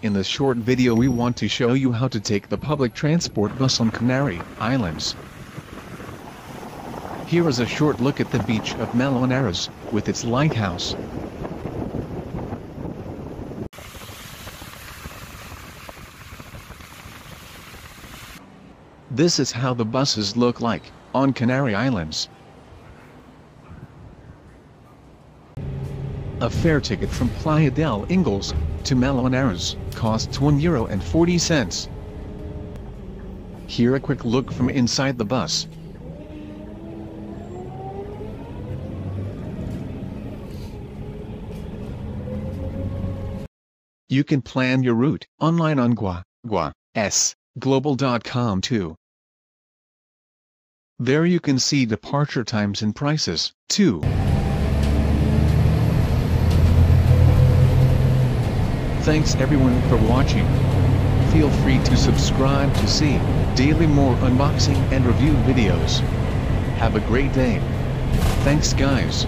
In this short video we want to show you how to take the public transport bus on Canary Islands. Here is a short look at the beach of Meloneras, with its lighthouse. This is how the buses look like, on Canary Islands. A fare ticket from Playa del Ingles to Meloneras costs €1.40. Here a quick look from inside the bus. You can plan your route online on Guaguasglobal.com too. There you can see departure times and prices, too. Thanks everyone for watching. Feel free to subscribe to see daily more unboxing and review videos. Have a great day. Thanks guys.